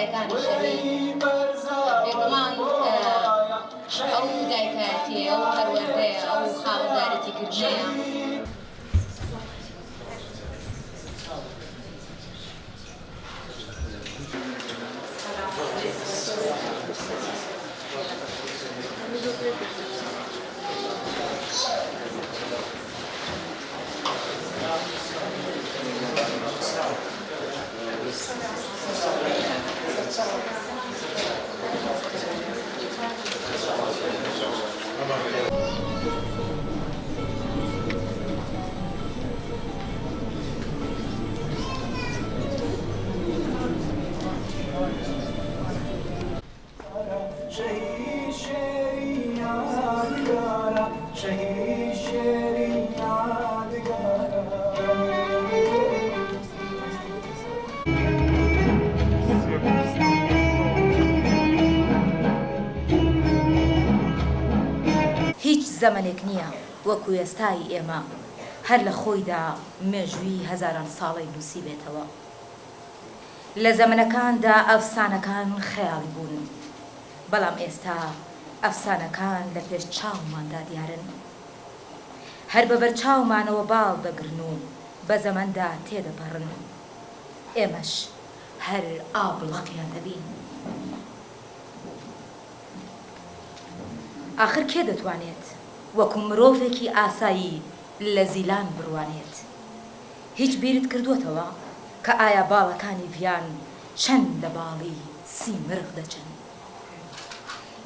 دایکانی شەهید بێگومان ئەو دایکەتێ ئەو پەروەردەیە ئەو خاوەندارەتی کردنەیە هیچ زەمانێک نییە وەکو ئێستای ئێمە هەر لە خۆیدا مێژووی هەزاران ساڵی نووسی بێتەوە. لە زەمانەکاندا ئەفسانەکان خەیاڵی بوون، بەڵام ئێستا ئەفسانەکان لە پێش چاوماندا دیارن. هەر بە بەرچاومانەوە باڵ دەگرن و بە زەماندا تێدەپەڕن. ئێمەش هەر ئابڵەقیان دەبین. آخر کێ دەتوانێت وەکو مرۆڤێکی ئاسایی لە زیلان بڕوانێت؟ هیچ بیرت کردووەتەوە کە ئایا باڵەکانی ڤیان چەند لە باڵی سیمرغ دەچن؟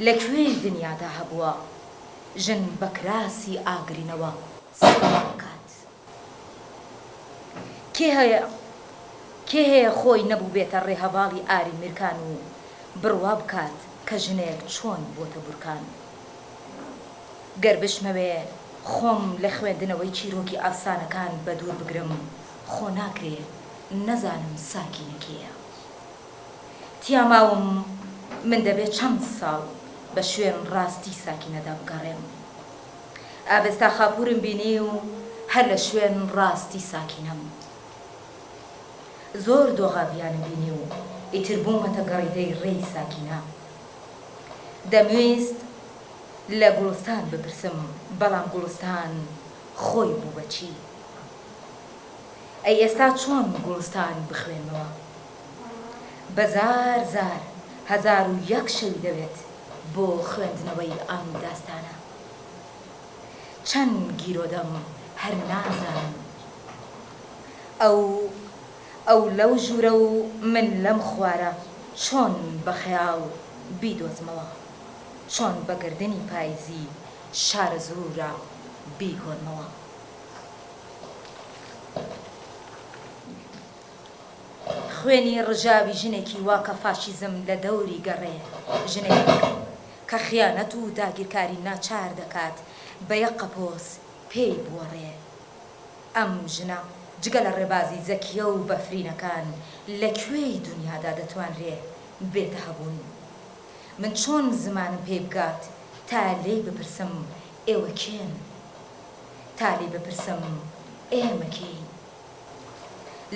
لەکوێی دنیادا هەبووە ژن بە کراسی ئاگرینەوە سڵاکات؟ کێ هەیە خۆی نەبوو بێتە ڕێهەواڵی ئاری میرکان و بڕوا بکات کە ژنێک چۆن بۆتە بورکان؟ گەر بشمەوێ خۆم لە خوێندنەوەی چیرۆکی ئەفسانەکان بە دوور بگرم، خۆ ناکرێ نەزانم ساکینەکەیە. تیاماوم من دەبێت چەند ساڵ بە شوێن ڕاستی ساکینەدا بگەڕێم. ئابێستا خاپورم بینی و هەر لە شوێن ڕاستی ساکینەم. زۆر دۆغاویانم بینی و ئیتر بوومەتە گەڕیدەی ڕێی ساکینە. دەمویست لە گوڵستان بپرسم، بەڵام گوڵستان خۆی بوو بەچی؟ ئەی ئێستا چۆن گوڵستان بخوێنەوە؟ بەزار زار هەزار و یەک شەوی دەوێت بۆ خوێندنەوەی ئەم داستانە. چەند گیرۆدەم هەر نازانم. ئەو لەو ژوورە و من لەم خوارە چۆن بە خەیاڵ بیدۆزمەوە، چۆن بە گردنی پاییزی شارە زوورە بیگۆڕمەوە. خوێنی ڕژاوی ژنێکی وا کە فاشیزم لە دەوری گەڕێ، ژنێک کە خیانەت و داگیرکاری ناچار دەکات بە یەک قەپۆس پێی بوەڕێ. ئەم ژنە جگە لە ڕێبازی زەکیە و بەفرینەکان لەکوێی دنیادا دەتوانرێ بێتە هەبوون؟ من چۆن زمانم پێ بگات تا لێی بپرسم ئێوە کێن؟ تا لێی بپرسم ئێمە کێین؟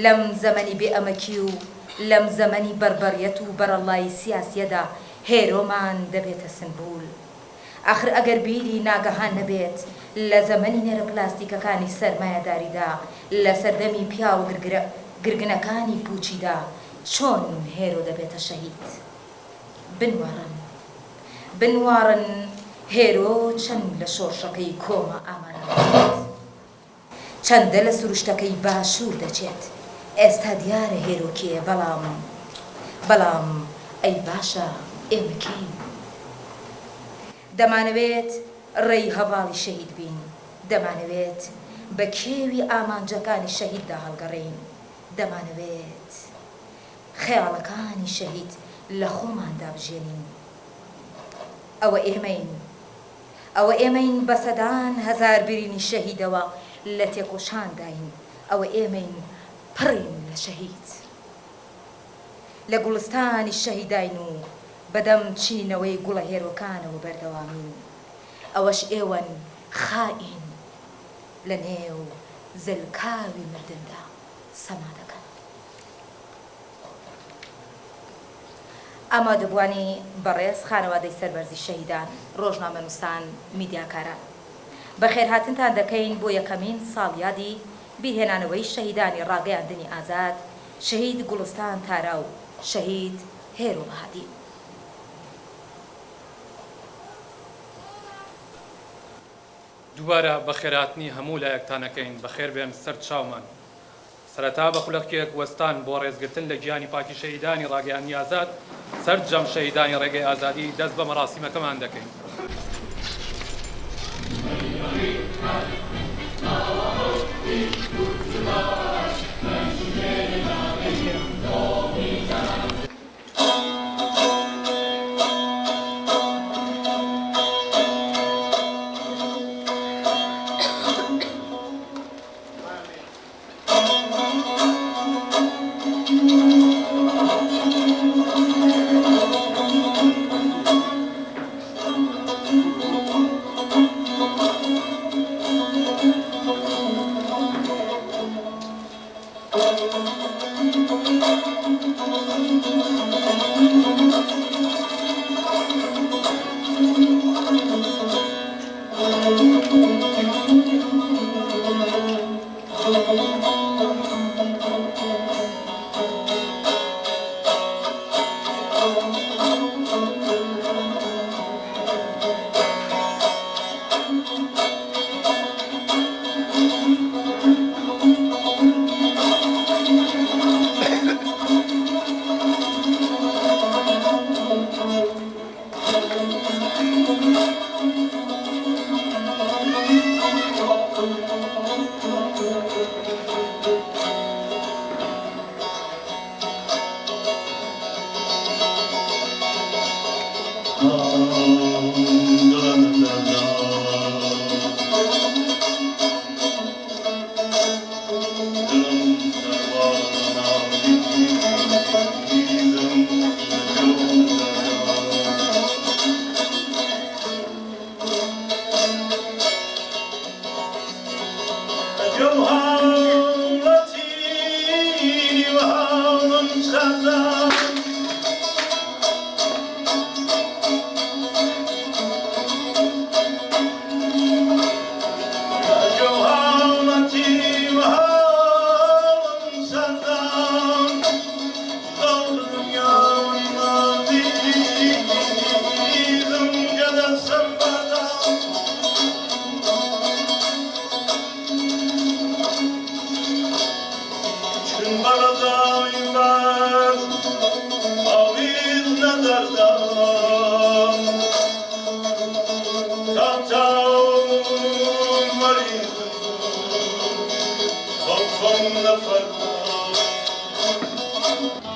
لەم زەمەنی بێ ئەمەکی و لەم زەمەنی بەربەڕیەت و بەرەڵای سیاسیەدا هێرۆمان دەبێتە سنبول. ئاخر ئەگەر بیری ناگەهان نەبێت لە زەمەنی نێرە پلاستیکەکانی سەرمایەداریدا لە سەردەمی پیا و گرگنەکانی پوچیدا چۆن هێرۆ دەبێتە شەهید؟ بنوارن هێرۆ چەند لە شۆڕشەکەی کۆمە ئامانەدەبێت، چەندە لە سروشتەکەی باشوور دەچێت. ئێستا دیارە هێرۆکێ، بەڵام ئەی باشە ئێمە کەین؟ دەمانەوێت ڕێی هەواڵی شەهید بین، دەمانەوێت بە کێوی ئامانجەکانی شەهیددا هەڵگەڕێین، دەمانەوێت خەیاڵەکانی شەهید لە خۆماندا بژێنین. ئەوە ئێمەین بە سەدان هەزار برینی شەهیدەوە لە تێکۆشانداین. ئەوە ئێمەین پڕین لە شەهید. لە گوڵستانی شەهیداین و بەدەم چینەوەی گوڵە هێرۆکانەوە بەردەوامین. ئەوەش ئێوەن خائین لە نێو زلکاوی مردندا سەما دەکەن. ئامادەبوانی بەڕێز خانەوادەی سەربەرزی شەهیدان ڕۆژنامەنووسان میدیاکاران بەخێرهاتنتان دەکەین بۆ یەکەمین ساڵیادی بیرهێنانەوەی شەهیدانی ڕاگەیاندنی ئازاد شەهید گوڵستان تارا و شەهید هێرو هادی. دووبارە بەخێرهاتنی هەموو لایەکتانەکەین بەخێر بێن سەر چاومان. سەرەتا بە خولەکێک وەستان بۆ ڕێزگرتن لە گیانی پاکی شەهیدانی ڕاگەیاندنی ئازاد سەرجەم شەهیدانی ڕێگەی ئازادی دەست بە مەراسیمەکەمان دەکەین.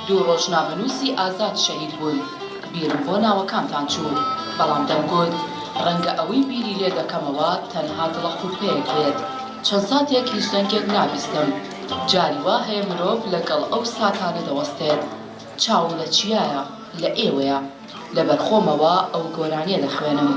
دوو ڕۆژنامەنووسی ئازاد شەهید بوون. بیرم بۆ ناوەکانتان چوو، بەڵام دەمگوت ڕەنگە ئەوەی بیری لێ دەکەمەوە تەنها دڵە خوپەیەک بێت. چەند ساتێک هیچ دەنگێک نابیستم. جاری وا هەیە مرۆڤ لەگەڵ ئەو ساتانە دەوەستێت. چاوم لە چیایە؟ لە ئێوەیە. لەبەر خۆمەوە ئەو گۆرانیە دەخوێنم.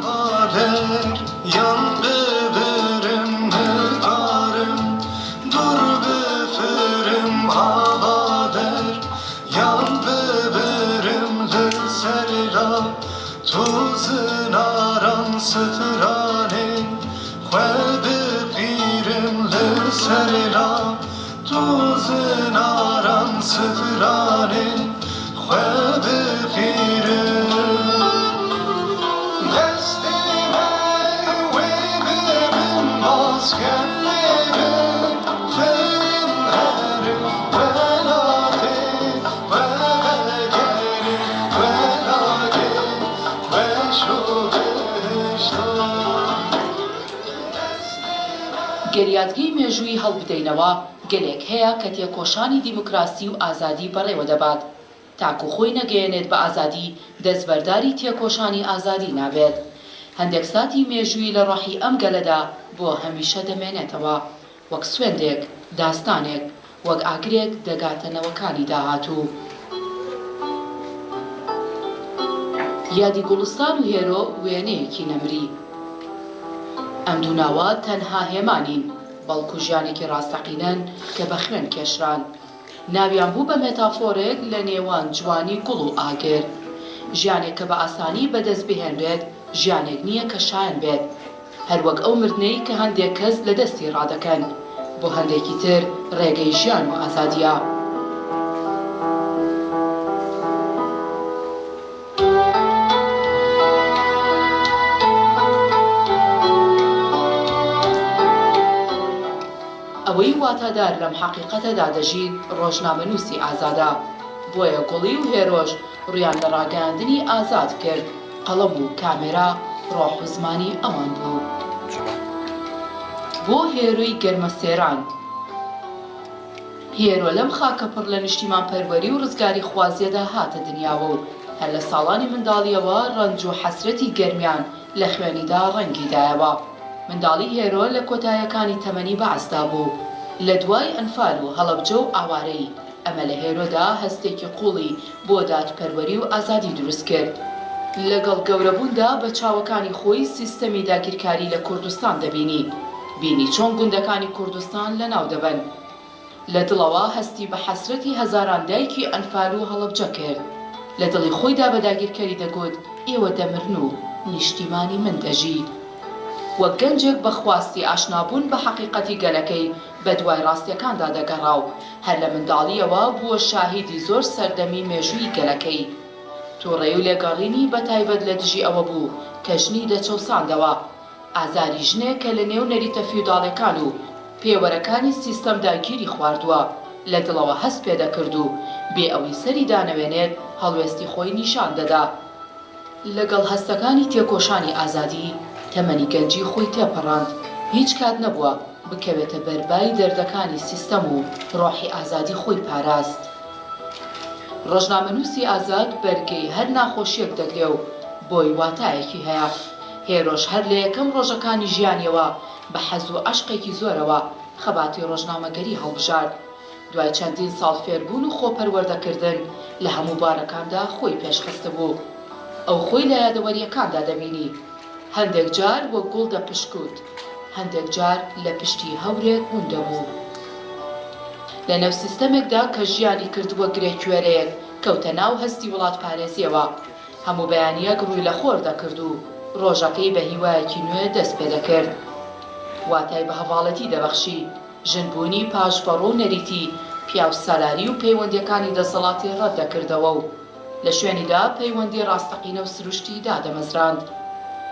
گەریادگەی مێژووی هەڵبدەینەوە گەلێک هەیە کە تێکۆشانی دیموکراسی و ئازادی بەڕێوە دەبات. تاکو خۆی نەگەیەنێت بە ئازادی دەستبەرداری تێکۆشانی ئازادی نابێت. هەندێک ساتی مێژووی لە ڕۆحی ئەم گەلەدا بۆ هەمیشە دەمێنێتەوە، وەک سوێندێک، داستانێک، وەک ئاگرێک دەگاتەنەوەکانی داهاتوو. یادی گوڵستان و هێرۆ وێنەیەکی نەمری. ئەم دوو ناوە تەنها هێمانین، بەڵکو ژیانێکی ڕاستەقینەن کە بە خوێن کێشران. ناویان بوو بە مێتافۆرێک لە نێوان جوانی گوڵ و ئاگر. ژیانێک کە بە ئاسانی بەدەست بهێنرێت ژیانێک نییە کە شایەن بێت هەروەک ئەو مردنەی کە هەندێک کەس لە دەستی ڕادەکەن بۆ هەندێکی تر ڕێگەی ژیان و ئازادیە. ئەوەی واتادار لەم حەقیقەتەدا دەژین ڕۆژنامەنووسی ئازادە بۆیە گوڵی و هێرۆش ڕویان لە ڕاگەاندنی ئازاد کرد قەڵەم و کامێرا ڕۆح و زمانی ئەوان بوو. بۆ هێروی گەرمەسێران هێرۆ لەم خاکە پڕ لە نیشتیمان پەروەری و ڕزگاری خوازیەدا هاتە دنیاوە و هەر لە ساڵانی منداڵیەوە ڕەنج و حەسرەتی گەرمیان لە خوێنیدا ڕەنگیدایەوە. منداڵی هێرۆ لە کۆتاییەکانی تەمەنی بەعسدا بوو لە دوای ئەنفال و هەڵەبجە و ئاوارەی ئەمە لە هێرۆدا هەستێکی قوڵی بۆ دادپەروەری و ئازادی دروست کرد. لەگەڵ گەورەبووندا بە چاوەکانی خۆی سیستەمی داگیرکاری لە کوردستان دەبینی بینی چۆن گوندەکانی کوردستان لەناو دەبن. لە دڵەوە هەستی بە حەسرەتی هەزاران دایکی ئەنفال و هەڵەبجە کرد. لە دڵی خۆیدا بە داگیرکەری دەگوت ئێوە دەمرن و نیشتیمانی من دەژی. وەک گەنجێک بە خواستی ئاشنابوون بە حەقیقەتی گەلەکەی بە دوای ڕاستیەکاندا دەگەڕا و هەر لە منداڵیەوە بووە شاهیدی زۆر سەردەمی مێژووی گەلەکەی. تووڕێی و لێگەڕینی بەتایبەت لە دژی ئەوە بوو کە ژنی دەچەوساندەوە ئازاری ژنێک کە لە نێو نەریتە فیوداڵەکان و پێوەرەکانی سیستەمدا گیری خواردووە لە دڵەوە هەست پێدەکرد و بێ ئەوەی سەری دانەوێنێت هەڵوێستی خۆی نیشان دەدا. لەگەڵ هەستەکانی تێکۆشانی ئازادی تەمەنی گەنجی خۆی تێپەڕاند هیچ کات نەبووە بکەوێتە بەربای دەردەکانی سیستەم و ڕۆحی ئازادی خۆی پاراست. ڕۆژنامەنووسی ئازاد بەرگەی هەر ناخۆشیەک دەگرێ و بۆی واتایەکی هەیە. هێرۆش هەر لە یەکەم ڕۆژەکانی ژیانیەوە بە حەز و عەشقێکی زۆرەوە خەباتی ڕۆژنامەگەری هەڵبژارد. دوای چەندین ساڵ فێربوون و خۆپەروەردەکردن لە هەموو بارەکاندا خۆی پێشخستە بوو. ئەو خۆی لە یادەوەریەکاندا دەبینی هەندێک جار وەک گوڵ دەپشکوت هەندێک جار لە پشتی هەورێک هون دەبوو. لە نەو سیستەمێکدا کە ژیانی کردووە گرێکوێرەیەک کەوتە ناو هەستی وڵات پارێزیەوە هەموو بەیانیەک ڕووی لە خۆر دەکرد و ڕۆژەکەی بە هیوایەکی نوێ دەست پێ دەکرد. واتای بە هەواڵەتی دەبەخشی ژنبوونی پاشپەڕۆ و نەریتی پیاو سەلاری و پەیوەندیەکانی دەسەڵاتی ڕەت دەکردەوە و لە شوێنیدا پەیوەندی ڕاستەقینە و سروشتی دادەمەزراند.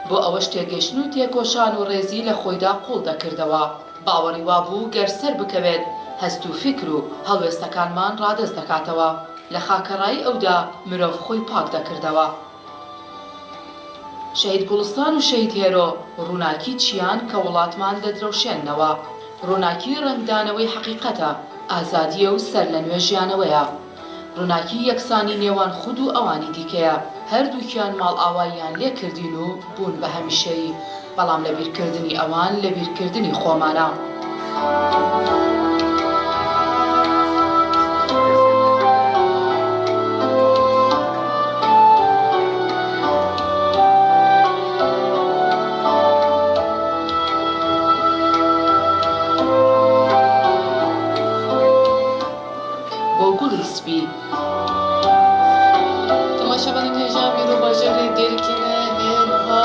بۆ ئەوە شتێگەشتن و تێکۆشان و ڕێزی لە خۆیدا قوڵ دەکردەوە. باوەڕی وابوو گەر سەر بکەوێت هەست و فکر و هەڵوێستەکانمان ڕادەست دەکاتەوە. لە خاکەڕایی ئەودا مرۆڤ خۆی پاک دەکردەوە. شەهید گوڵستان و شەهید هێرۆ ڕووناکی چیان کە وڵاتمان دەدرەوشێننەوە. ڕووناکی ڕنگدانەوەی حەقیقەتە ئازادیە و سەر لە نوێ ژیانەوەیە. ڕووناکی یەکسانی نێوان خود و ئەوانی دیکەیە. هەردووکیان ماڵ ئاواییان لێ کردین و بوون بە هەمیشەیی بەڵام لە بیرکردنی ئەوان لە بیرکردنی خۆمانە. بۆ گوڵی سپی تماشاوان هێژا بیرۆ باژەرێ دێرکێنە هێنها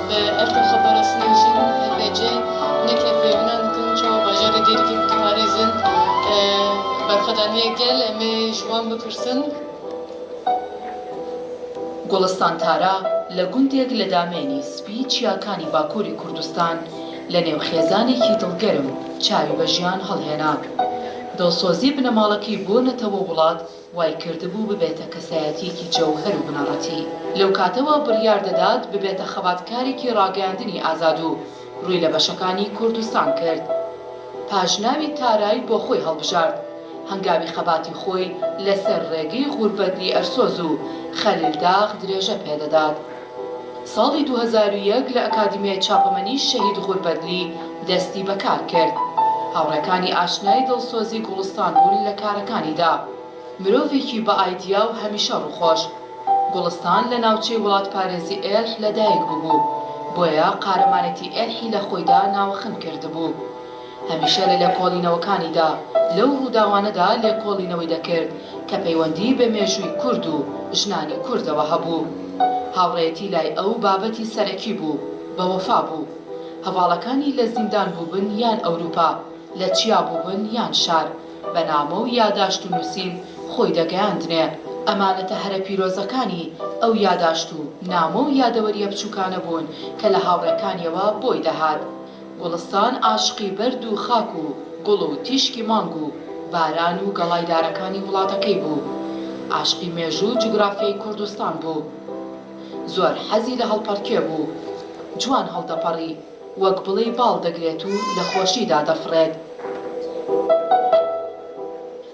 بە ئەرکە خەبەرەسنێژن هەبێجێ نەکە پێوانان دکن چاوە باژەرێ دێرکی بتوارێزن بەرخەدانیە گەل ئەمێ ژوان بپرسن. گوڵستان تارا لە گوندێک لە دامێنی سپی چیاکانی باکووری کوردستان لە نێو خێزانێکی دڵگەرم چاوی بە ژیان هەڵهێنا. دڵسۆزی بنەماڵەکەی بۆ نەتەوە وڵات وای کردبوو ببێتە کەسایەتیەکی جەوهەر و بنەڕەتی. لەو کاتەوە بڕیار دەدات ببێتە خەباتکارێکی ڕاگەیاندنی ئازاد و ڕووی لە بەشەکانی کوردستان کرد. پاژناوی تارای بۆ خۆی هەڵبژارد. هەنگاوی خەباتی خۆی لەسەر ڕێگەی غوربەدلی ئەرسۆز و خەلیلداغ درێژە پێدەدات. ساڵی 2001 لە ئەکادیمیای چاپەمەنی شەهید غوربەدلی دەستی بەکار کرد. هاوڕێکانی ئاشنای دڵسۆزی گوڵستان بوون لە کارەکانیدا. مرۆڤێکی بە ئایدیا و هەمیشە ڕووخۆش. گوڵستان لە ناوچەی وڵات پارێزی ئێرح لەدایک بوو بۆیە قارەمانەتی ئێرحی لە خۆیدا ناوەخن کردبوو. هەمیشە لە لێکۆڵینەوەکانیدا لەو ڕووداوانەدا لێکۆڵینەوەی دەکرد کە پەیوەندی بە مێژووی کورد و ژنانی کوردەوە هەبوو. هاوڕێتی لای ئەو بابەتی سەرەکی بوو، بە وەفا بوو. هەواڵەکانی لە زیندان بووبن یان ئەوروپا، لە چیا بووبن یان شار، بە نامە و یاداشت و نووسین خۆی دەگەیاندنێ. ئەمانەتە هەرە پیرۆزەکانی ئەو یاداشت و نامە و یادەوەریە بچووکانە بوون کە لە هاوڕێکانیەوە بۆی دەهات. گوڵستان عاشقی بەرد و خاک و گوڵ و تیشکی مانگ و باران و گەڵایدارەکانی وڵاتەکەی بوو. عاشقی مێژوو و جوگرافیای کوردستان بوو. زۆر حەزی لە هەڵپەڕکێ بوو. جوان هەڵدەپەڕی، وەک بڵێ باڵ دەگرێت و لە خۆشیدا دەفڕێت.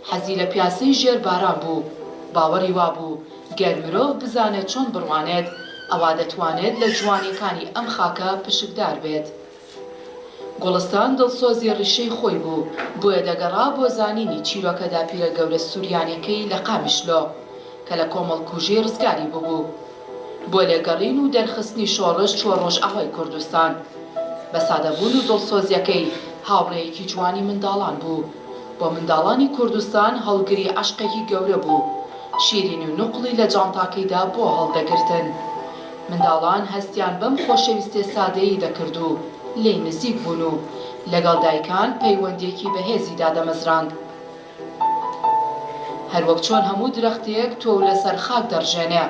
حەزی لە پیاسەی ژێر باران بوو. باوەڕی وابوو گەر مرۆڤ بزانێت چۆن بڕوانێت، ئەوا دەتوانێت لە جوانیەکانی ئەم خاکە پشکدار بێت. گوڵستان دڵسۆزی ڕیشەی خۆی بوو، بۆیە دەگەڕا بۆ زانینی چیرۆکە داپیرە گەورە سووریانیەکەی لە قامیشلۆ کە لە کۆمەڵکوژی ڕزگاری بوو. بۆ لێگەڕین و دەرخستنی شۆڕش چوە ڕۆژئاوای کوردستان. بە سادەبوون و دڵسۆزیەکەی هاوڕێیەکی جوانی منداڵان بوو. بۆ منداڵانی کوردستان هەڵگری عەشقێکی گەورە بوو. شیرین و نوقڵی لە جانتاکەیدا بۆ هەڵدەگرتن. منداڵان هەستیان بەم خۆشەویستێ سادەیی دەکرد و لێی نزیک بوون و لەگەڵ دایکان پەیوەندێکی بەهێزیدا دەمەزراند. هەروەک چۆن هەموو درەختێک تۆ لەسەر خاک دەڕژێنێ،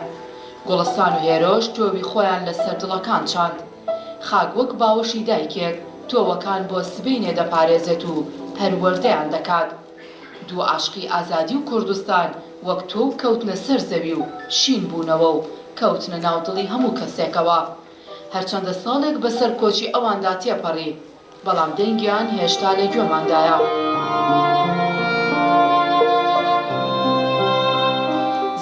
گوڵستان و هێرۆش تۆوی خۆیان لەسەر دڵەکان چاند. خاک وەک باوەشی دایکێک تۆوەکان بۆ سبەینێ دەپارێزێت و پەروەردەیان دەکات. دوو عاشقی ئازادی و کوردستان وەک تۆ کەوتنە سەر زەوی و شین بوونەوە و کەوتنە ناودڵی هەموو کەسێکەوە. هەرچەندە ساڵێک بەسەر کۆچی ئەواندا تێپەڕی، بەڵام دەنگیان هێشتا لە گوێماندایە.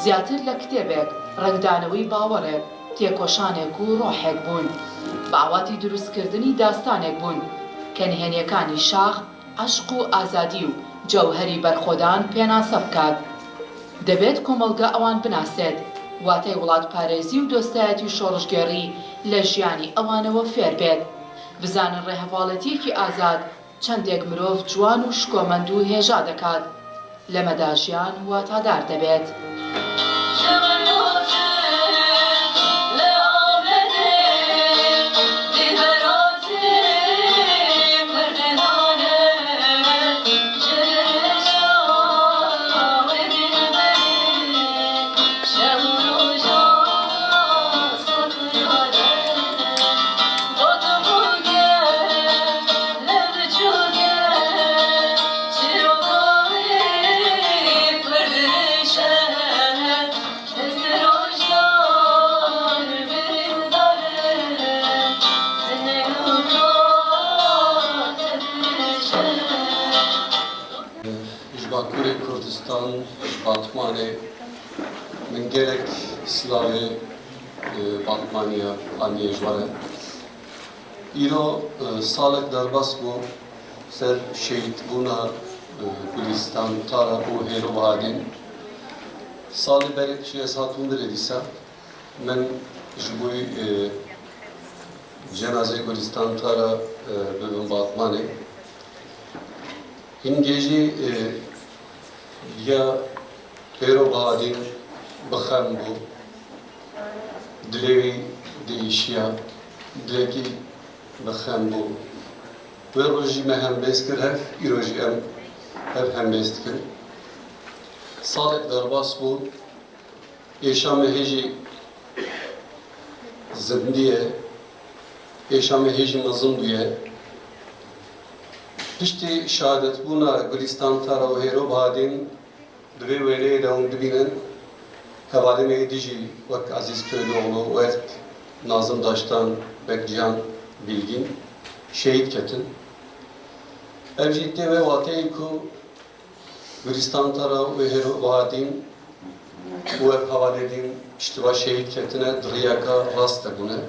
زیاتر لە کتێبێک، ڕنگدانەوەی باوەڕێک، تێکۆشانێک و ڕۆحێک بوون. بە ئاواتی دروستکردنی داستانێک بوون کە نهێنیەکانی شاخ، عەشق و ئازادی و جەوهەری بەرخۆدان پێناسە بکات. دەبێت کۆمەڵگە ئەوان بناسێت، واتای وڵات پارێزی و دۆستایەتی و شۆڕشگێڕی لە ژیانی ئەوانەوە فێر بێت. بزانن ڕێهەواڵەتیەکی ئازاد چەندێک مرۆڤ جوان و شکۆمەند و هێژا دەکات، لەمەدا ژیان واتادار دەبێت. Kurdistan, Batmanê min gelek Slavê Batmaniya aniyê ji we re. Îro salek derbas bû ser şehîdbûna Gulistan Tara û Hêrûbadên. Salê berê çi ez hatibûm birê dîsa min ji bo cenazê Gulistan Tara bibim Batmanê. Hîn gêjî ya Hêrûbadên bixem bû, dilê wî diîşiya, dilekî bixem bû. Wê rojî me hembêz kir hev, îro jî em hev hembêz dikin. Salek derbas bû, êşa me hêjî zindî ye, êşa me hêjî mezin bûye. Piştî şehadetbûna Gulistan Tara û Hêrûbadên di vê wêneyê de hûn dibînin hevalê me dijî wek Ezîz Köylüoğlu wek Nazım Daştan wek Cihan Bilgin şehîd ketin. Ev jî tê vê wateyê ku Gulistan Tara û Hêrûbadên û ev hevalêdên piştî ve şehîd ketine di rêyeka rast de bûne.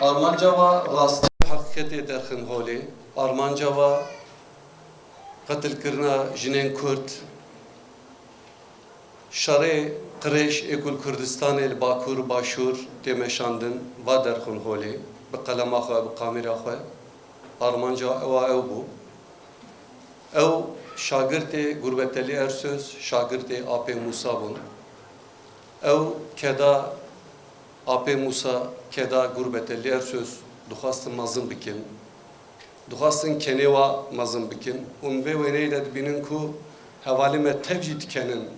Armanca ve rast حقیقت درخن هولی آرمانجا و قتل کرنا جنین کرد شرع قریش اکل کردستان الباکور باشور تمشاندن و درخن هولی به قلم آخوا به کامera آخوا armanca ew bû. Ew şagirtê Gurbettelî Ersöz, şagirtê Apê Musa bûn. Ew keda Apê Musa, keda Gurbettelî Ersöz dixwastin mezin bikin. Dixwastin kenê wa mezin bikin. Û vê wêneyê de dibînin ku hevalê me tev jî dikenin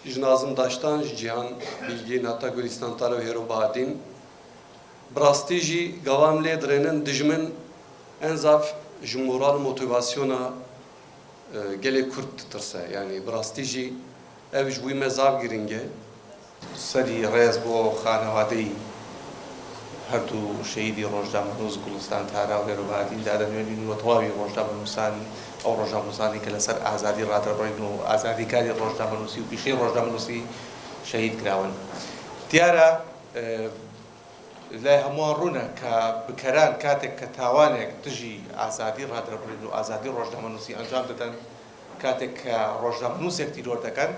ji Nazim Daştan ji Cîhan Bilgîn heta Gulistan Tara û Hêro Bahadîn. Bi rastî jî gavan lê dirênin dijmin en zaf ji moral motivasyona gelê Kurd ditirse. Yani bi rastî jî ev ji wî me zav giring e. سەری ڕێز بۆ خانەوادەی هەردوو شەیدی ڕۆژنامەنووس گوڵستان تارا و هێرۆبادین دادەنوێنین و تەواوی ڕۆژنامەنووسان ئەو ڕۆژنامەنووسانی کە لەسەر ئازادی ڕادەبڕین و ئازادیکاری ڕۆژنامەنووسی و پیشەی ڕۆژنامەنووسی شەهید کراون. دیارە لای هەمووان ڕوونە کە بکەران کاتێک کە تاوانێک دژی ئازادی ڕادەبڕین و ئازادی ڕۆژنامەنووسی ئەنجام دەدەن کاتێک کە ڕۆژنامەنووسێک تیرۆر دەکەن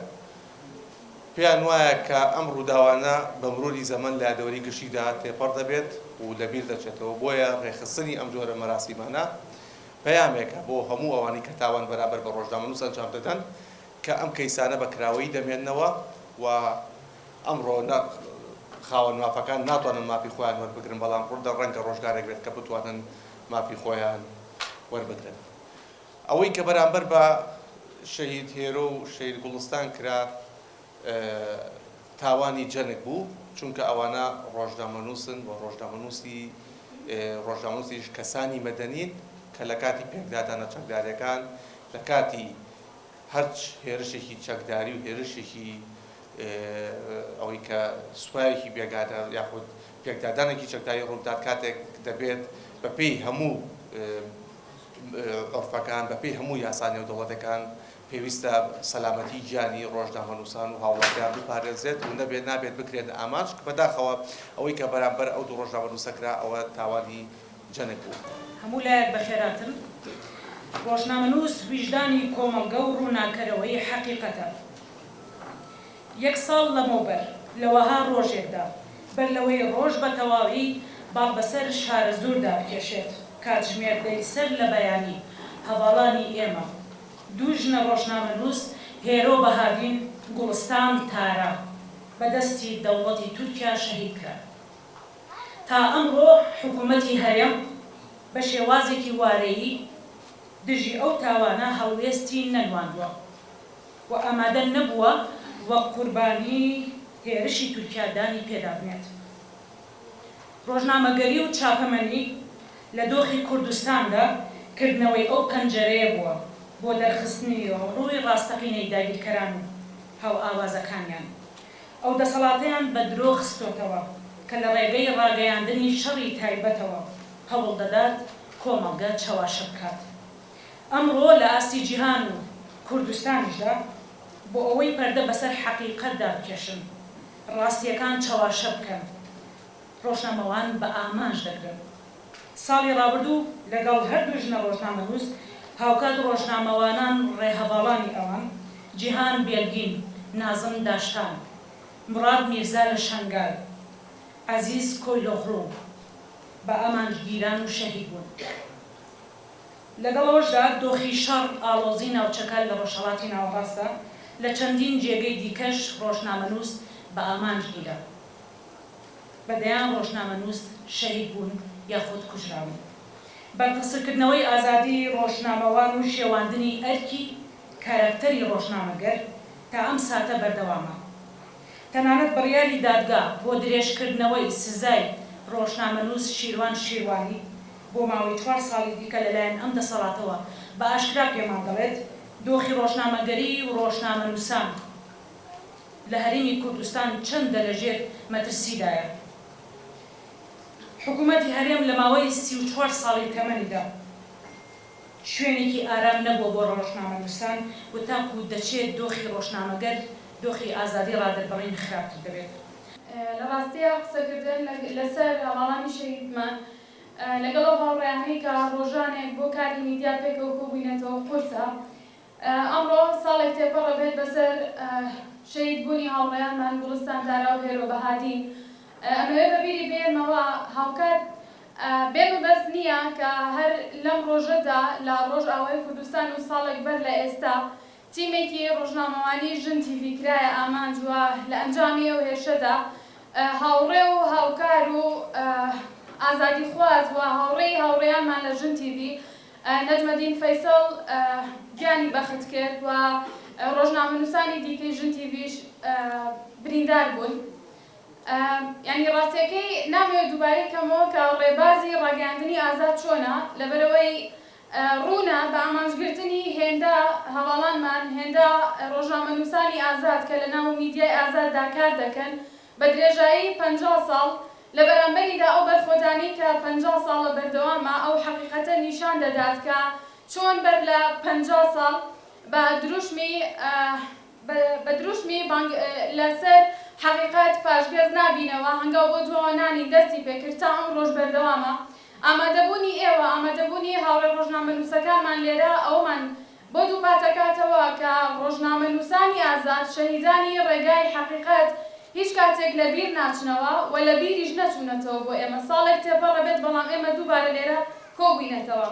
پێیان وایە کە ئەم ڕووداوانە بە مروری زەمن لە دەوری گشتیدا تێپەڕ دەبێت و لەبیر دەچێتەوە. بۆیە ڕێخستنی ئەم جۆرە مەراسیمانە پەیامێکە بۆ هەموو ئەوانی کە تاوان بەرامبەر بە ڕۆژنامەنووس ئەنجام دەدەن کە ئەم کەیسانە بە کراوەیی دەمێننەوە و ئەمڕۆ خاوەن مافەکان ناتوانن مافی خۆیان وەربگرن، بەڵام ڕوودە ڕەنگە ڕۆژگارێک بێت کە بتوانن مافی خۆیان وەربگرن. ئەوەی کە بەرامبەر بە شەهید هێرۆ و شەهید گوڵستان کرا تاوانی جەنگ بوو، چونکە ئەوانە ڕۆژنامەنووسن و ڕۆژنامەنووسیش کەسانی مەدەنین کە لە کاتی پێکدادانە چەکداریەکان لە کاتی هەرچ هێرشێکی چەکداری و هێرشێکی ئەوەی کە سوپایەکی بێگادە یاخود پێکدادانێکی چەکداری ڕوودات کاتێک دەبێت بەپێی هەموو عەرفەکان بەپێی هەموو یاسانی و دەوڵەتەکان پێویستە سەلامەتی گیانی ڕۆژنامەنووسان و هاوڵاتیان بپارێزێت و نابێت بکرێت ئامانج بەداخەوە ئەوەی کە بەرامبەر ئەو دوو ڕۆژنامەنووسەکرا ئەوە تاوانی جەنگ بوو. هەموو لایەک بەخێراتن ڕۆژنامەنووس ویژدانی کۆمەڵگە و ڕووناکەرەوەی حەقیقەتە. یەک ساڵ لەمەوبەر لەوەها ڕۆژێکدا بەر لەوەی ڕۆژ بە تەواوی باڵ بەسەر شارە زۆردا بکێشێت کاتژمێر دەیسەر لە بەیانی هەواڵانی ئێمە دوو ژنە ڕۆژنامەنووس هێرۆ بەهادین گوڵستان تارا بەدەستی دەوڵەتی تورکیا شەهید کرا. تا ئەمڕۆ حکوومەتی هەرێم بە شێوازێکی وارەیی دژی ئەو تاوانە هەڵوێستی نەنواندووە و ئامادە نەبووە وە قوربانی هێرشی تورکیادانی پێدابنێت. ڕۆژنامەگەری و چاپەمەنی لە دۆخی کوردستاندا کردنەوەی ئەو پەنجەرەیە بووە بۆ دەرخستنی ڕووی ڕاستەقینەی داگیرکەران و هەو ئاوازەکانیان. ئەو دەسەڵاتەیان بە درۆ خستۆتەوە کە لە ڕێگەی ڕاگەیاندنی شەڕی تایبەتەوە هەوڵ دەدات کۆمەڵگە چاواشە بکات. ئەمڕۆ لە ئاستی جیهان و کوردستانیشدا بۆ ئەوەی پەردە بەسەر حەقیقەتدا بکێشن، ڕاستیەکان چاواشە بکەن، ڕۆژنامەوان بە ئامانج دەگرن. ساڵی ڕابردوو لەگەڵ هەردوو ژنە ڕۆژنامەنووس هاوکات ڕۆژنامەوانان ڕێهەواڵانی ئەوان جیهان بێلگین، نازم داشتان، مراد میرزا لە شەنگال، عەزیز کۆیلۆغڵۆ بە ئامانجگیران و شەهید بوون. لەگەڵەوەشدا دۆخی شەڕ ئاڵۆزی ناوچەکە لە ڕۆژهەڵاتی ناوەڕاستدا لە چەندین جێگەی دیکەش ڕۆژنامەنووس بە ئامانجگیرە. بەدەیان ڕۆژنامەنووس شەهید بوون یاخود کوژراون. بەرپرسکردنەوەی ئازادی ڕۆژنامەوان و شێواندنی ئەرکی کارکتەری ڕۆژنامەگەر تا ئەم ساتە بەردەوامە. تەنانەت بڕیاری دادگا بۆ درێژکردنەوەی سزای ڕۆژنامەنووس شیروان شیروانی بۆ ماوەی 4 ساڵی دیکە لەلایەن ئەم دەسەڵاتەوە بە ئاشکرا پێمان دەڵێت دۆخی ڕۆژنامەگەری و ڕۆژنامەنووسان لە هەرێمی کوردستان چەندە لەژێر مەترسیدایە. حکوومەتی هەرێم لە ماوەی 34 ساڵی تەمەنیدا شوێنێکی ئارام نەبووە بۆ ڕۆژنامەنووسان و تاکو دەچێت دۆخی ڕۆژنامەگەر دۆخی ئازادی ڕادەربڕین خراپتر دەبێت. لە ڕاستیە قسەکردن لەسەر هەواڵانی شەهیدمان لەگەڵ ئەو هاوڕێیانەی کە ڕۆژانێک بۆ کاری میدیا پێکەوە کۆبووینەتەوە قورسە. ئەمڕۆ ساڵێک تێپەڕە بێت بەسەر شەهیدبوونی هاوڕێیانمان گوڵستان تارا و هێرۆ بەهادین. ئەمەوێ بەبیری بێنمەوە هاوکات بێمەبەست نییە کە هەر لەم ڕۆژەدا لە ڕۆژئاوای کوردستان و ساڵێک بەر لە ئێستا تیمێکی ڕۆژنامەوانی ژن تیڤی کرایە ئامانجووە لە ئەنجامی ئەو هێشەدا هاوڕێ و هاوکار و ئازادی خواز و هاوڕێیانمان لە ژن تیڤی نەجمەدین فەیسەڵ گیانی بەخت کرد و ڕۆژنامەنووسانی دیکەی ژن تیڤیش بریندار بوون. یعنی ڕاستیەکەی نامەوێت دووبارەی کەمەوە کە ڕێبازی ڕاگەیاندنی ئازاد چۆنە لەبەرەوەی ڕوونە بە ئامانجگرتنی هێندە هەواڵانمان هێندە ڕۆژنامەنووسانی ئازاد کە لە ناو میدیای ئازاددا کار دەکەن بە درێژایی 50 ساڵ لە بەرامبەریدا ئەو بەرخۆدانی کە 50 ساڵە بەردەوامە ئەو حەقیقەتە نیشان دەدات کە چۆن بەر لە 50 ساڵ بە دروشمی لەسەر حقیقت پاشگەز نابینەوە هەنگاو بۆ جوانانی دەستی پێکرد تا ئەم ڕۆژ بەردەوامە ئامادەبوونی ئێوە ئامادەبوونی هاوڕێ ڕۆژنامەنووسەکانمان لێرە ئەومان بۆ دووپاتەکاتەوە کە ڕۆژنامەنووسانی ئازاد شەهیدانی ڕێگای حقیقت هیچ کاتێک لە بیر ناچنەوە و لە بیریش نەچوونەتەوە بۆ ئێمە ساڵێک تێپەڕە بێت بەڵام ئێمە دووبارە لێرە کۆبووینەتەوە.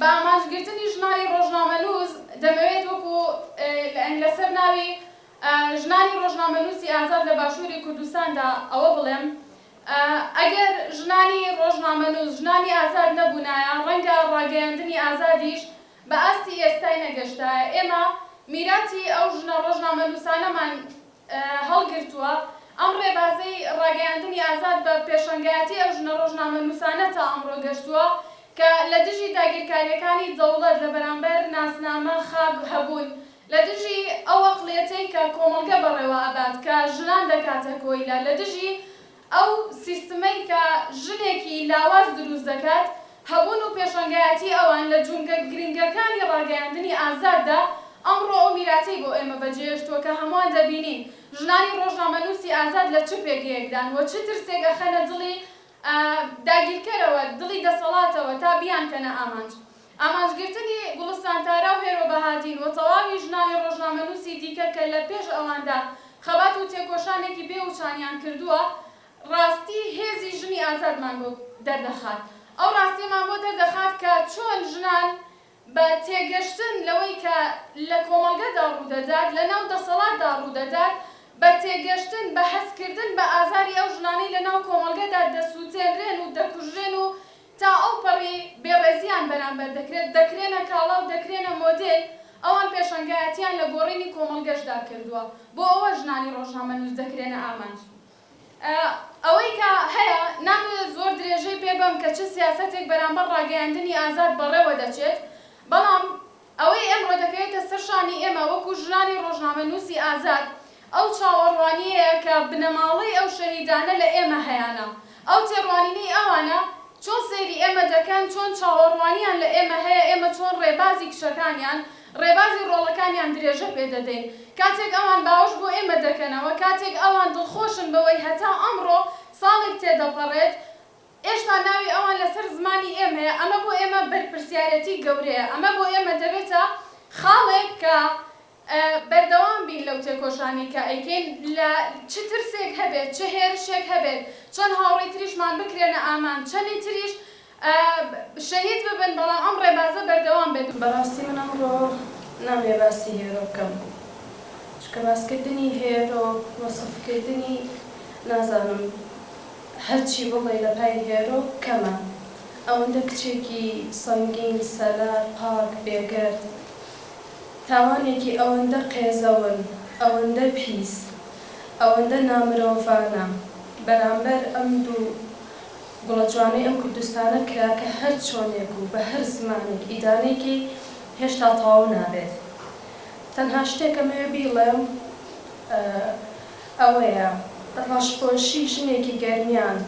بە ئامانجگرتنی ژنانی ڕۆژنامەنووس دەمەوێت وەکو لەسەر ناوی ژنانی ڕۆژنامەنووسی ئازاد لە باشووری کوردستاندا ئەوە بڵێم ئەگەر ژنانی ڕۆژنامەنووس ژنانی ئازاد نەبوونایە ڕەنگە ڕاگەیاندنی ئازادیش بە ئاستی ئێستای نەگەشتایە. ئێمە میراتی ئەو ژنە ڕۆژنامەنووسانەمان هەڵگرتووە ئەم ڕێبازەی ڕاگەیاندنی ئازاد بە پێشەنگایەتی ئەو ژنە ڕۆژنامەنووسانە تا ئەمڕۆ گەشتووە کە لە دژی داگیرکاریەکانی دەوڵەت لە بەرامبەر ناسنامە خاک هەبوون لە دژی ئەو ئەقڵیەتەی کە کۆمەڵگە بەڕێوە ئەبات کە ژنان دەکاتە کۆیلە لە دژی ئەو سیستمەی کە ژنێکی لاواز دروست دەکات هەبوون و پێشەنگایەتی ئەوان لە جونگە گرنگەکانی ڕاگەیاندنی ئازاددا ئەمڕۆ ئەو میراتەی بۆ ئێمە بەجێهێشتووە کە هەمووان دەبینین ژنانی ڕۆژنامەنووسی ئازاد لە چ پێگەیەکدان و چ ترسێک ئەخەنە دڵی داگیرکەرەوە دڵی دەسەڵاتەوە تا بیانکەنە ئامانجگرتنی گوڵستان تارا و هێرۆ بەهادین و تەواوی ژنانی ڕۆژنامەنووسی دیکە کە لە پێش ئەواندا خەبات و تێکۆشانێکی بێوچانیان کردووە ڕاستی هێزی ژنی ئازادمان بۆ دەردەخات. ئەو ڕاستیمان بۆ دەردەخات کە چۆن ژنان بە تێگەشتن لەوەی کە لە کۆمەڵگەدا ڕوودەدات لە ناو دەسەڵاتدا ڕوودەدات بە تێگەشتن بە هەستکردن بە ئازاری ئەو ژنانەی لە ناو کۆمەڵگەدا دەسووتێنرێن و دەکوژرێن و تا ئەو پەڕی بێڕێزیان بەرامبەر دەکرێنە کاڵاو دەکرێنە مۆدێل ئەوان پێشەنگایەتیان لە گۆڕینی کۆمەڵگەشتدا کردووە بۆ ئەوە ژنانی ڕۆژنامەنووس دەکرێنە ئامانج. ئەوەی کە هەیە نامەوێت زۆر درێژەی پێ بەم کە چ سیاسەتێک بەرامبەر ڕاگەیاندنی ئازاد بەڕێوە دەچێت بەڵام ئەوەی ئەمڕۆ دەکەوێتە سەرشانی ئێمە وەکو ژنانی ڕۆژنامەنووسی ئازاد ئەو چاوەڕوانیەیە کە بنەماڵەی ئەو شەهیدانە لە ئێمە هەیەە ئەو تێڕوانینەی ئەوانە چۆن سەیری ئێمە دەکەن چۆن چاوەڕوانیان لە ئێمە هەیە ئێمە چۆن ڕێبازی کشەکانیان ڕێبازی ڕۆڵەکانیان درێژە پێ دەدەین کاتێک ئەوان باوەش بۆ ئێمە دەکەنەوە کاتێک ئەوان دڵخۆشن بەوەی هەتا ئەمڕۆ ساڵێک تێدەپەڕێت ئێشتا ناوی ئەوان لەسەر زمانی ئێمەیە ئەمە بۆ ئێمە بەرپرسیارەتی گەورەیە ئەمە بۆ ئێمە دەبێتە خاڵێک کە بەردەوام بین لەو تێکۆشانی کە ئەیکەین لە چ ترسێک هەبێت چه هێرشێک هەبێت چەند هاوڕێی تریشمان بکرێنە ئامان چەندی تریش شەهید ببن بەڵام ئەم ڕێبازە بەردەوام بێت. بەڕاستی من ئەمڕۆ نامێ باسی هێرۆ بکەم چکە باسکردنی هێرۆ وەسفکردنی نازانم هەرچی بڵێ لە پای هێرۆ کەمە ئەوەندە کچێکی سەنگین سەلار پاک بێگەرد تاوانێکی ئەوەندە قێزەون ئەوەندە پیس ئەوەندە نامرۆڤانە بەرامبەر ئەم دوو گوڵە جوانەی ئەم کوردستانە کرا کە هەر چۆنێک و بە هەر زمانێک ئیدانێکی هێشتا تەواو نابێت. تەنها شتێکەمەوێ بیڵێم ئەوەیە ڕەشپۆشی ژنێکی گەرمیان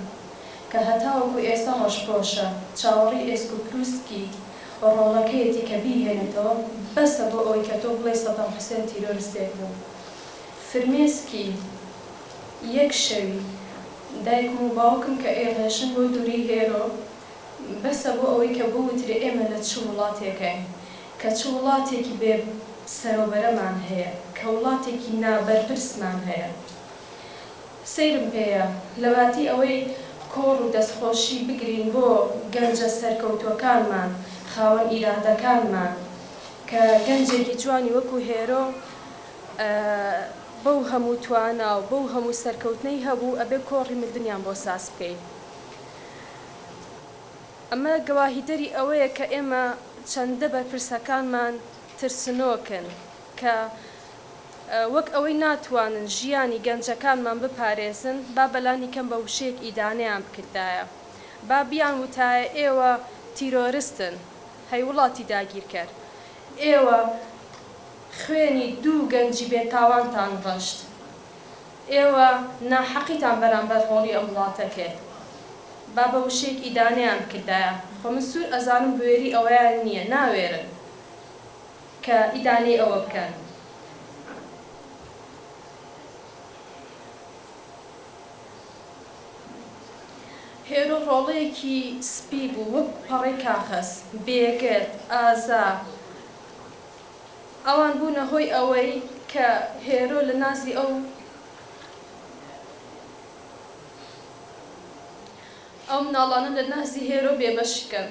کە هەتاوەکو ئێستا ڕەشپۆشە چاوەڕی ئێسک و پلوسکی ڕۆڵەکەیەتی کە بیهێنێتەوە بەسە بۆ ئەوەی کە تۆ بڵێ سەدام حوسێن تیرۆریستێک بوو. فرمێسکی یەک شەوی دایکم و باوکم کە ئێڕێژن بۆ دووری هێرۆ بەسە بۆ ئەوەی کە بوترێ ئێمە لە چ وڵاتێکین کە چ وڵاتێکی بێ سەرۆبەرەمان هەیە کە وڵاتێکی نابەرپرسمان هەیە. سەیرم پێیە لەواتی ئەوەی کۆڕ و دەستخۆشی بگرین بۆ گەنجە سەرکەوتوەکانمان خاوەن ئیرادەکانمان کە گەنجێکی جوانی وەکو هێرۆ بەو هەموو توانە و بەو هەموو سەرکەوتنەی هەبوو ئەبێ کۆڕی مردنیان بۆ ساس بکەین. ئەمە گەواهیدەری ئەوەیە کە ئێمە چەندە بەرپرسەکانمان ترسنۆکن کە وەک ئەوەی ناتوانن ژیانی گەنجەکانمان بپارێزن با بەلانی کەم بە وشەیەک ئیدانەیان بکردایە با بیان وتایە ئێوە تیرۆریستن هەی وڵاتی داگیر کرد ئێوە خوێنی دوو گەنجی بێتاوانتان ڕەشت ئێوە ناحەقیتان بەرامبەر هۆڵی ئەم وڵاتە کرد با بە وشەیەک ئیدانەیان بکردایە خۆ من سوور ئەزانم بوێری ئەوەیان نییە ناوێرن کە ئیدانەی ئەوە بکەن. هێرۆ ڕۆڵەیەکی سپی بوو وەک پەڕی کاخەس بێگرد ئازا ئەوان بوونە هۆی ئەوەی کە هێرۆ لە نازی ئەو مناڵانە لە نازی هێرۆ بێبەشکەن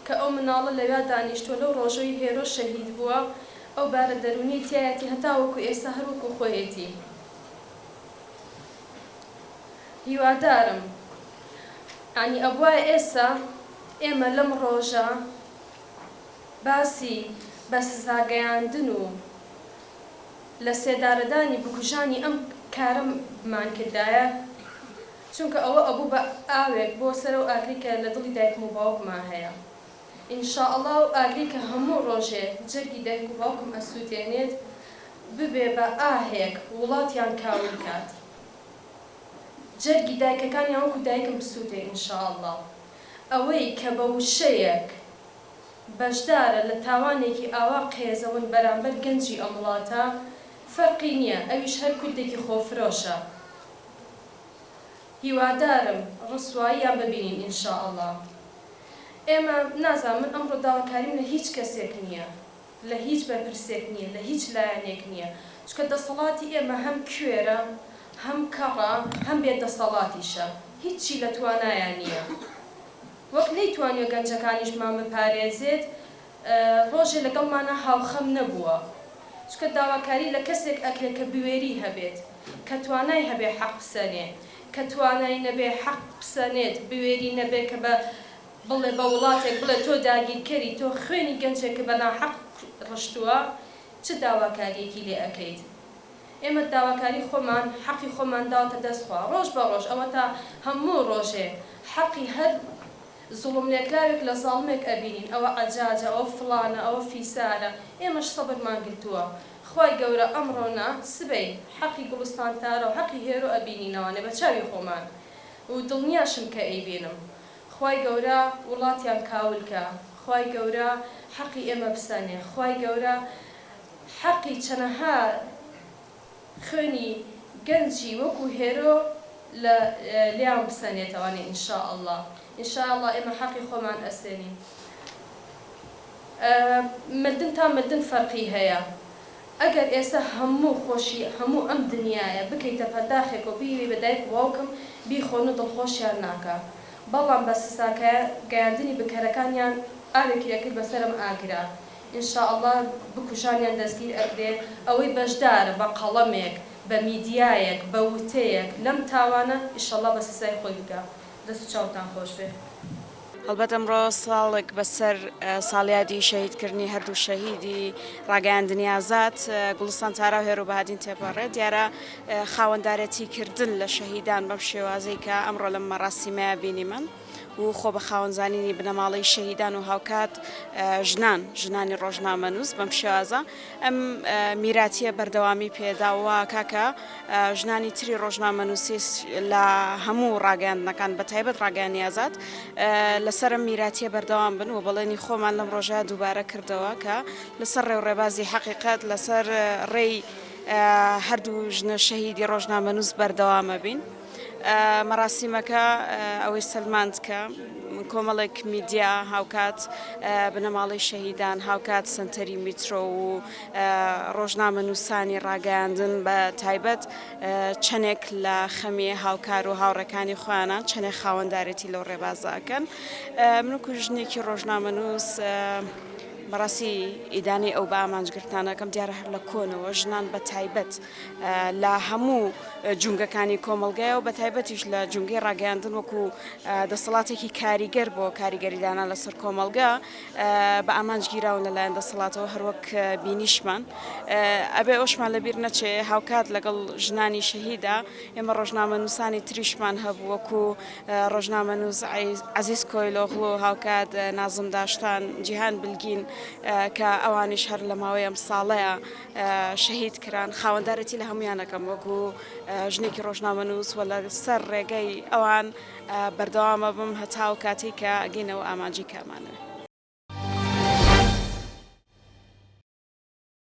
کە ئەو مناڵە لەویا دانیشتووە لەو ڕۆژەی هێرۆ شەهید بووە ئەو بارە دەرونی تایەتی هەتا وەکو ئێستا هەروەکو خۆیەتی. هیوادارم ینی ئەبوایە ئێستا ئێمە لەم ڕۆژە باسی بە سزاگەیاندن و لە سێدارەدانی بکوژانی ئەم کارەمان کردایە چونکە ئەوە ئەبوو بە ئاوێک بۆ سەر و ئاگری کە لە دڵی دایکم و باوکمان هەیە. ئینشاءڵڵا و ئاگری کە هەموو ڕۆژێ جەرگی دایک و باوکم ئەسووتێنێت ببێ بە ئاهێک وڵاتیان کاول کات. جەرگی دایکەکانیان وەکو دایکم بسووتێ ئینشاءڵڵا ئەوەی کە بە وشەیەک بەشدارە لە تاوانێکی ئاوا قێزەون بەرامبەر گەنجی ئەم وڵاتە فەرقی نییە ئەویش هەر کوردێکی خۆفرۆشە. هیوادارم ڕسواییان ببینین ئینشاءڵڵا. ئێمە نازانم من ئەمڕۆ داواکاریم لە هیچ کەسێک نییە لە هیچ بەرپرسێک نییە لە هیچ لایەنێک نییە چکە دەسەڵاتی ئێمە هەم کوێرە هەم کەڕە هەم بێدەسەڵاتیشە هیچی لە توانایان نییە وەک نەیتوانێت گەنجەکانیشمان بپارێزێت ڕۆژێ لەگەڵمانە هاوخەم نەبووە چکە داواکاری لە کەسێک ئەکرێت کە بوێری هەبێت کە توانای هەبێ حەق بسەنێ کە توانای نەبێ حەق بسەنێت بوێری نەبێ کە بە بڵێ بە وڵاتێک بڵێ تۆ داگیرکەری تۆ خوێنی گەنجێک کە بە ناحەق ڕشتووە چ داواکاریەکی لێ ئەەکەیت. ئێمە داواکاری خۆمان حەقی خۆمان داوەتە دەستخوا ڕۆژ بە ڕۆژ ئەوە تا هەموو ڕۆژێ حەقی هەر زوڵم لێکراوێک لە زاڵمێک ئەبینین ئەوە ئەجاجە ئەوە فڵانە ئەوە فیسارە ئێمەش سەبرمان گرتووە خوای گەورە ئەمڕۆنا سبەی حەقی گوڵستان تارە و حەقی هێرۆ ئەبینینەوانێ بە چاوی خۆمان و دڵنیاشم کە ئەیبینم خوای گەورە وڵاتیان کاولکە خوای گەورە حەقی ئێمە بسەنێ خوای گەورە حەقی چەنەها خوێنی گەنجی وەکو هێرۆ لە لیان بسەنێتەوانێ ئینشاءڵڵا ئینشاءڵڵا ئێمە حەقی خۆمان ئەسێنین. مردن تا مردن فەرقی هەیە ئەگەر ئێستا هەموو خۆشی هەموو ئەم دنیاە بکەیتە پەرداخێک و بیوی بەدایک واوکم بیخۆن و دڵخۆشیان ناکە بەڵام بە سزاکە گەیاندنی بکەرەکانیان ئاوێکی ئەکرد بەسەرم ئاگرا ئینشاءڵڵا بکوژانیان دەستگیر ئەکرێ ئەوەی بەشدارە بە قەڵەمێک بە میدیایەک بە وتەیەک لەم تاوانە ئینشاءڵڵا بە سزای خۆی بکە. دەست و چاوتان خۆش بێ. هەڵبەت ئەمڕۆ ساڵێک بەسەر ساڵیادی شەهیدکردنی هەردوو شەهیدی ڕاگەیاندنی ئازاد گوڵستان تارا و هێرۆ بەهادین تێپەڕێت دیارە خاوەندارەتی کردن لە شەهیدان بەم شێوازەی کە ئەمڕۆ لەم مەراسیمەیە بینیمەن و خۆ بە خاوەنزانینی بنەماڵەی شەهیدان و هاوکات ژنانی ڕۆژنامەنووس بەم شێوازە ئەم میراتیە بەردەوامی پێداوە کاکە ژنانی تری ڕۆژنامەنووسی لە هەموو ڕاگەیاندنەکان بە تایبەت ڕاگەیاندنی ئازاد لەسەر میراتیە بەردەوام بن و بەڵێنی خۆمان لەم ڕۆژە دووبارە کردەوە کە لەسەر ڕێوڕێبازی حەقیقەت لەسەر ڕێی هەردوو ژنە شەهیدی ڕۆژنامەنووس بەردەوامە بین. مەراسیمەکە ئەوەی سەلماند کە کۆمەڵێک میدیا هاوکات بنەماڵی شەهیدان هاوکات سنتەری میترۆ و ڕۆژنامە نووسانی ڕاگەاندن بە تایبەت چەندێک لە خەمی هاوکار و هاوڕەکانی خۆیانان چەندێک خاوەندارێتی لەو ڕێبازاکەن منکو ژنێکی ڕۆژنامە نووس بەڕاستی ئیدانی ئەو بە ئامانجگرتانەکەم دیارە هەر لە کۆنەوە ژنان بە تایبەت لە هەموو جونگەکانی کۆمەلگایە و بە تایبەتیش لە جونگەی ڕاگەاندن وەکو دەسەڵاتێکی کاریگەر بۆ کاریگەریدانە لەسەر کۆمەلگا بە ئامانجگیراون لەلایەن دەسەڵاتەوە هەروەک بینیشمان ئەبێ ئەوشمان لەبیر نەچێ هاوکات لەگەڵ ژنانی شەهیدا ئێمە ڕۆژنامە نووسانی تریشمان هەبوو وەکو ڕۆژنامە نووس عەزیز کۆیلۆغڵ و هاوکات نازم داشتان جیهان بلگین کە ئەوانیش هەر لە ماوەی ئەم ساڵەیە شەهید کران خاوەندارەتی لە هەمویانەکەم وەکو ژنێکی ڕۆژنامە نووس وە لە سەر ڕێگەی ئەوان بەردەوامە بم هەتا و کاتی کە ئەگەینەوە ئامانجی کامانەوە.